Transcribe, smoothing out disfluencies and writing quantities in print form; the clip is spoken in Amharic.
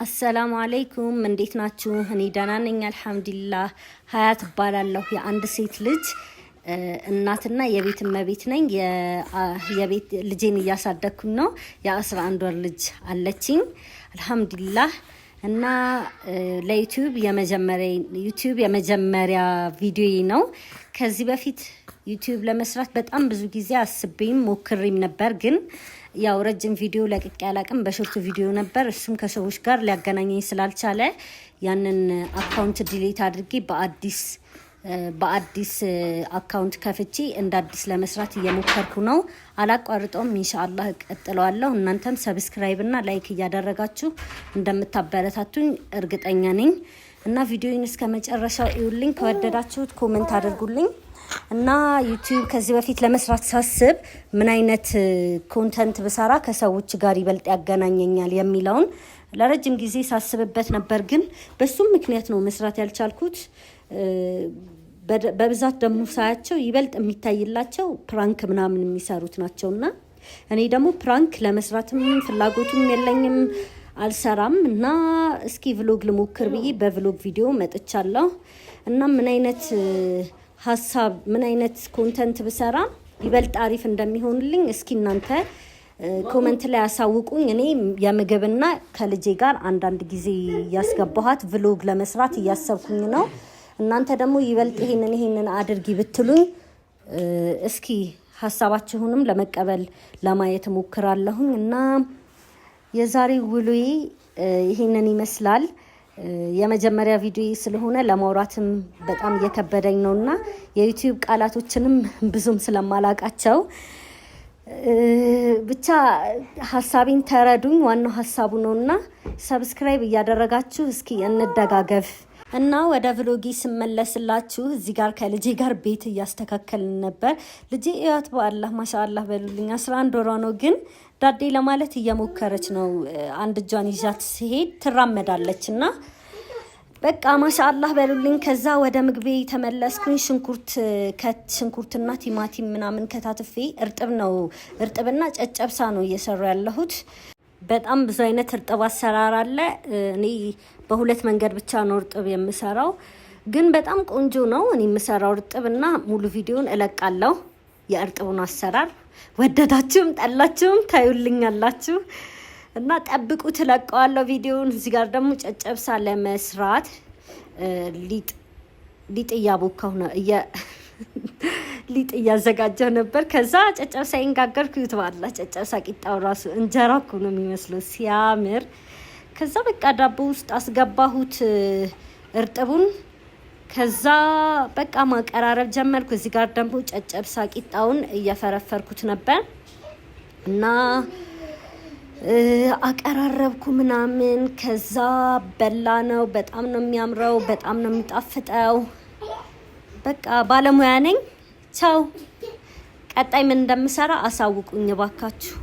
አሰላሙ አለይኩም እንዴት ናችሁ? እኔ ደህና ነኝ አልሐምዱሊላህ። ሀያት እባላለሁ። የአንድ ሴት ልጅ እናትና የቤት እመቤት ነኝ። የቤት ልጄን እያሳደግኩኝ ነው። የ11 ወር ልጅ አለችኝ አልሐምዱሊላህ። እና ለዩቲዩብ የመጀመሪያ ቪዲዮ ነው። ከዚህ በፊት ዩቲዩብ ለመስራት በጣም ብዙ ጊዜ አስቤም ሞክሬም ነበር፣ ግን ያው ረጅም ቪዲዮ ለቅቄ አላቅም። በሾርት ቪዲዮ ነበር፣ እሱም ከሰዎች ጋር ሊያገናኘኝ ስላልቻለ ያንን አካውንት ዲሊት አድርጌ በአዲስ አካውንት ከፍቼ እንደ አዲስ ለመስራት እየሞከርኩ ነው። አላቋርጠውም፣ ኢንሻአላህ እቀጥለዋለሁ። እናንተም ሰብስክራይብ እና ላይክ እያደረጋችሁ እንደምታበረታቱኝ እርግጠኛ ነኝ። እና ቪዲዮውን እስከ መጨረሻው እዩልኝ። ከወደዳችሁት ኮሜንት አድርጉልኝ። እና ዩቲዩብ ከዚህ በፊት ለመስራት ሳስብ ምን አይነት ኮንተንት ብሰራ ከሰዎች ጋር ይበልጥ ያገናኘኛል የሚለውን ለረጅም ጊዜ ሳስብበት ነበር፣ ግን በሱም ምክንያት ነው መስራት ያልቻልኩት። በብዛት ደግሞ ሳያቸው ይበልጥ የሚታይላቸው ፕራንክ ምናምን የሚሰሩት ናቸውና እኔ ደግሞ ፕራንክ ለመስራትም ፍላጎቱም የለኝም፣ አልሰራም። እና እስኪ ቭሎግ ልሞክር ብዬ በቭሎግ ቪዲዮ መጥቻለሁ። እና ምን አይነት ኮንተንት ብሰራ ይበልጥ አሪፍ እንደሚሆንልኝ እስኪ እናንተ ኮሜንት ላይ አሳውቁኝ። እኔ የምግብና ከልጄ ጋር አንዳንድ ጊዜ ያስገባኋት ቭሎግ ለመስራት እያሰብኩኝ ነው። እናንተ ደግሞ ይበልጥ ይሄንን አድርጊ ብትሉኝ እስኪ ሐሳባችሁንም ለመቀበል ለማየት ሞክራለሁኝ። እና የዛሬው ውሎዬ ይሄንን ይመስላል። የመጀመሪያ ቪዲዮ ስለሆነ ለማውራትም በጣም እየከበደኝ ነውና የዩቲዩብ ቃላቶችንም ብዙም ስለማላቃቸው ብቻ ሐሳቤን ተረዱኝ። ዋናው ሐሳቡ ነውና ሰብስክራይብ እያደረጋችሁ እስኪ እንደጋገፍ። እና ወደ ቭሎጊ ስመለስላችሁ እዚህ ጋር ከልጄ ጋር ቤት እያስተካከልን ነበር። ልጄ እያት በአላህ ማሻአላህ በሉልኝ 11 ወሯ ነው፣ ግን ዳዴ ለማለት እየሞከረች ነው። አንድ እጇን ይዛት ሲሄድ ትራመዳለች እና በቃ ማሻአላህ በሉልኝ። ከዛ ወደ ምግቤ ተመለስኩኝ። ሽንኩርትና ቲማቲም ምናምን ከታትፌ እርጥብና ጨጨብሳ ነው እየሰሩ ያለሁት። በጣም ብዙ አይነት እርጥብ አሰራር አለ። እኔ በሁለት መንገድ ብቻ ነው እርጥብ የምሰራው፣ ግን በጣም ቆንጆ ነው። እኔ የምሰራው እርጥብና ሙሉ ቪዲዮን እለቃለሁ። የእርጥቡን አሰራር ወደዳችሁም ጠላችሁም ታዩልኛላችሁ እና ጠብቁ፣ ትለቀዋለሁ ቪዲዮን። እዚህ ጋር ደግሞ ጨጨብሳ ለመስራት ሊጥ እያቦካሁ ነው ሊጥ እያዘጋጀሁ ነበር። ከዛ ጨጨብሳዬን ጋገርኩ። ይተዋላ ጨጨብሳ ቂጣው ራሱ እንጀራ እኮ ነው የሚመስለው ሲያምር። ከዛ በቃ ዳቦ ውስጥ አስገባሁት እርጥቡን። ከዛ በቃ ማቀራረብ ጀመርኩ። እዚህ ጋር ደግሞ ጨጨብሳ ቂጣውን እየፈረፈርኩት ነበር እና አቀራረብኩ ምናምን። ከዛ በላ ነው። በጣም ነው የሚያምረው፣ በጣም ነው የሚጣፍጠው። በቃ ባለሙያ ነኝ። ቻው። ቀጣይ ምን እንደምሰራ አሳውቁኝ ባካችሁ።